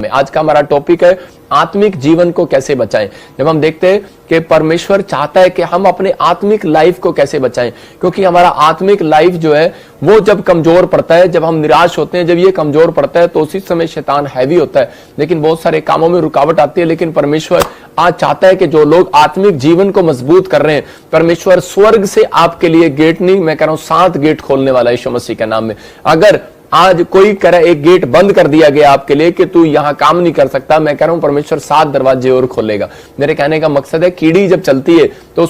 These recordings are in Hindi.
आज का हमारा टॉपिक है आत्मिक जीवन को कैसे बचाएं। जब हम देखते हैं कि परमेश्वर चाहता है कि हम अपने आत्मिक लाइफ को कैसे बचाएं, क्योंकि हमारा आत्मिक लाइफ जो है वो जब कमजोर पड़ता है, जब हम निराश होते हैं, जब ये कमजोर पड़ता है तो उसी समय शैतान हैवी होता है, लेकिन बहुत सारे कामों में रुकावट आती है। लेकिन परमेश्वर आज चाहता है कि जो लोग आत्मिक जीवन को मजबूत कर रहे हैं, परमेश्वर स्वर्ग से आपके लिए गेट नहीं, मैं कह रहा हूं 7 गेट खोलने वाला है यीशु मसीह के नाम में। अगर आज कोई कह रहा है एक गेट बंद कर दिया गया आपके लिए कि तू यहां काम नहीं कर सकता, मैं कह रहा हूं परमेश्वर 7 दरवाजे और खोलेगा। मेरे कहने का मकसद है कीड़ी जब चलती है तो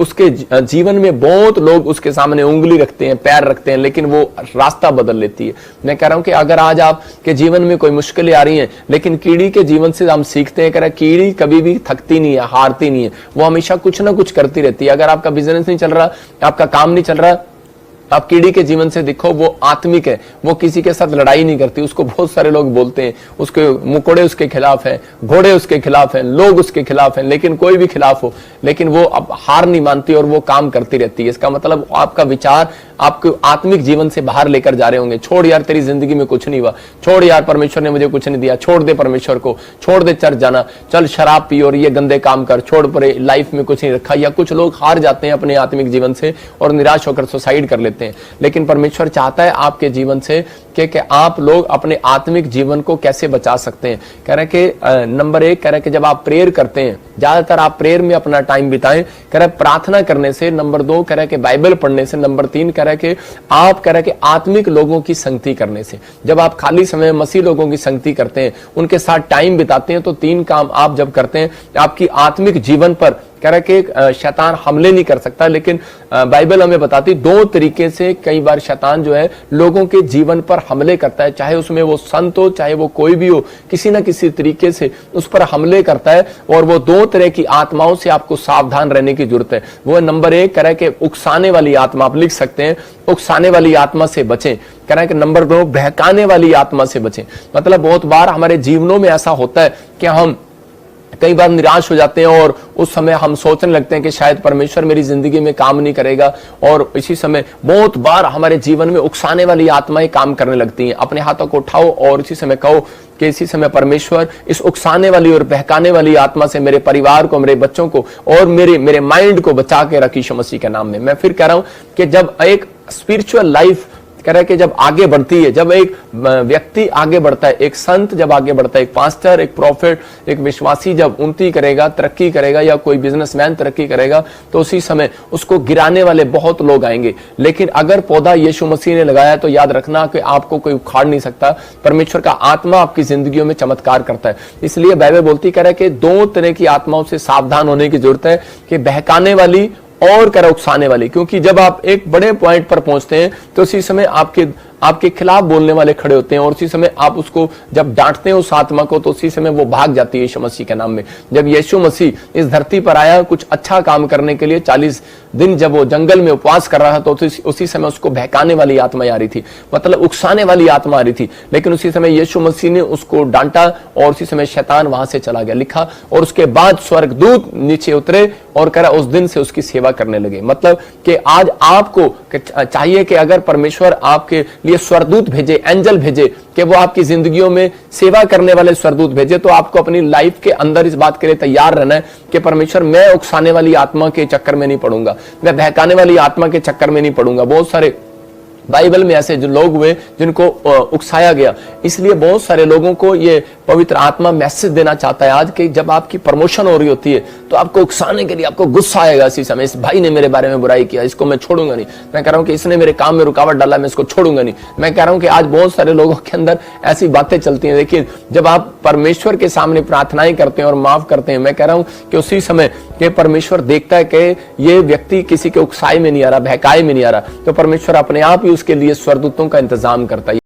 उसके जीवन में बहुत लोग उसके सामने उंगली रखते हैं, पैर रखते हैं, लेकिन वो रास्ता बदल लेती है। मैं कह रहा हूं कि अगर आज आपके जीवन में कोई मुश्किलें आ रही हैं, लेकिन कीड़ी के जीवन से हम सीखते हैं, कह रहा कीड़ी कभी भी थकती नहीं है, हारती नहीं है, वो हमेशा कुछ ना कुछ करती रहती है। अगर आपका बिजनेस नहीं चल रहा, आपका काम नहीं चल रहा, आप कीड़ी के जीवन से देखो, वो आत्मिक है, वो किसी के साथ लड़ाई नहीं करती। उसको बहुत सारे लोग बोलते हैं, उसके मुकोड़े उसके खिलाफ हैं, घोड़े उसके खिलाफ हैं, लोग उसके खिलाफ हैं, लेकिन कोई भी खिलाफ हो, लेकिन वो अब हार नहीं मानती और वो काम करती रहती है। इसका मतलब आपका विचार आपको आत्मिक जीवन से बाहर लेकर जा रहे होंगे। छोड़ यार, तेरी जिंदगी में कुछ नहीं हुआ, छोड़ यार, परमेश्वर ने मुझे कुछ नहीं दिया, छोड़ दे परमेश्वर को, छोड़ दे चर्च जाना, चल शराब पी और ये गंदे काम कर, छोड़, पर लाइफ में कुछ नहीं रखा। या कुछ लोग हार जाते हैं अपने आत्मिक जीवन से और निराश होकर सुसाइड कर लेते हैं। लेकिन परमेश्वर चाहता है आपके जीवन से कि आप लोग अपने आत्मिक जीवन को कैसे बचा सकते हैं। कह रहे कि नंबर 1 कह रहे कि जब आप प्रेयर करते हैं, ज्यादातर आप प्रेयर में अपना टाइम बिताएं। कह रहे प्रार्थना करने से। नंबर 2 कह रहे कि बाइबल पढ़ने से। नंबर 3 कह रहे कि आप कह रहे कि आत्मिक लोगों की संगति करने से। जब आप खाली समय मसीह लोगों की संगति करते हैं, उनके साथ टाइम बिताते हैं, तो 3 काम आप जब करते हैं, आपकी आत्मिक जीवन पर कह रहा कि शैतान हमले नहीं कर सकता। लेकिन बाइबल हमें बताती 2 तरीके से कई बार शैतान जो है लोगों के जीवन पर हमले करता है, चाहे उसमें वो संत हो, चाहे वो कोई भी हो, किसी ना किसी तरीके से उस पर हमले करता है। और वो 2 तरह की आत्माओं से आपको सावधान रहने की जरूरत है। वो नंबर 1 कह रहा है कि उकसाने वाली आत्मा, आप लिख सकते हैं, उकसाने वाली आत्मा से बचें। कह रहा है कि नंबर 2 बहकाने वाली आत्मा से बचें। मतलब बहुत बार हमारे जीवनों में ऐसा होता है कि हम कई बार निराश हो जाते हैं और उस समय हम सोचने लगते हैं कि शायद परमेश्वर मेरी जिंदगी में काम नहीं करेगा। और इसी समय बहुत बार हमारे जीवन में उकसाने वाली आत्माएं काम करने लगती हैं। अपने हाथों को उठाओ और इसी समय कहो कि इसी समय परमेश्वर इस उकसाने वाली और बहकाने वाली आत्मा से मेरे परिवार को, मेरे बच्चों को और मेरे माइंड को बचा के रख यीशु मसीह के नाम में। मैं फिर कह रहा हूं कि जब एक स्पिरिचुअल लाइफ कह रहा है कि जब आगे बढ़ती है, जब एक व्यक्ति आगे बढ़ता है, एक संत जब आगे बढ़ता है, एक पास्टर, एक प्रॉफिट, एक विश्वासी जब उन्नति करेगा, तरक्की करेगा, या कोई बिजनेसमैन तरक्की करेगा, तो उसी समय उसको गिराने वाले बहुत लोग आएंगे। लेकिन अगर पौधा यीशु मसीह ने लगाया तो याद रखना कि आपको कोई उखाड़ नहीं सकता। परमेश्वर का आत्मा आपकी जिंदगियों में चमत्कार करता है। इसलिए बाइबल बोलती कह रहा है कि 2 तरह की आत्माओं से सावधान होने की जरूरत है, कि बहकाने वाली और कर उकसाने वाली। क्योंकि जब आप एक बड़े पॉइंट पर पहुंचते हैं तो उसी समय आपके खिलाफ बोलने वाले खड़े होते हैं, और उसी समय आप उसको जब डांटते हैं उस आत्मा को, तो उसी समय वो भाग जाती है यीशु मसीह के नाम में। जब यीशु मसीह इस धरती पर आया कुछ अच्छा काम करने के लिए, 40 दिन जब वो जंगल में उपवास कर रहा था, तो उसी समय उसको बहकाने वाली आत्मा आ रही थी, मतलब उकसाने वाली आत्मा आ रही थी। लेकिन उसी समय यीशु मसीह ने उसको डांटा और उसी समय शैतान वहां से चला गया, लिखा। और उसके बाद स्वर्गदूत नीचे उतरे और करा उस दिन से उसकी सेवा करने लगे। मतलब कि आज आपको चाहिए कि अगर परमेश्वर आपके लिए स्वरदूत भेजे, एंजल भेजे, कि वो आपकी जिंदगियों में सेवा करने वाले स्वरदूत भेजे, तो आपको अपनी लाइफ के अंदर इस बात के लिए तैयार रहना है कि परमेश्वर, मैं उकसाने वाली आत्मा के चक्कर में नहीं पड़ूंगा, मैं बहकाने वाली आत्मा के चक्कर में नहीं पड़ूंगा। बहुत सारे बाइबल में ऐसे जो लोग हुए जिनको उकसाया गया। इसलिए बहुत सारे लोगों को ये पवित्र आत्मा मैसेज देना चाहता है आज कि जब आपकी प्रमोशन हो रही होती है तो आपको उकसाने के लिए आपको गुस्सा आएगा। इसी समय इस भाई ने मेरे बारे में बुराई किया, इसको मैं छोड़ूंगा नहीं। मैं कह रहा हूं कि इसने मेरे काम में रुकावट डाला, मैं इसको छोड़ूंगा नहीं। मैं कह रहा हूं कि आज बहुत सारे लोगों के अंदर ऐसी बातें चलती हैं। देखिए, जब आप परमेश्वर के सामने प्रार्थनाएं करते हैं और माफ करते हैं, मैं कह रहा हूं कि उसी समय कि परमेश्वर देखता है कि ये व्यक्ति किसी के उकसाए में नहीं आ रहा, बहकाए में नहीं आ रहा, तो परमेश्वर अपने आप ही उसके लिए स्वरदूतों का इंतजाम करता है।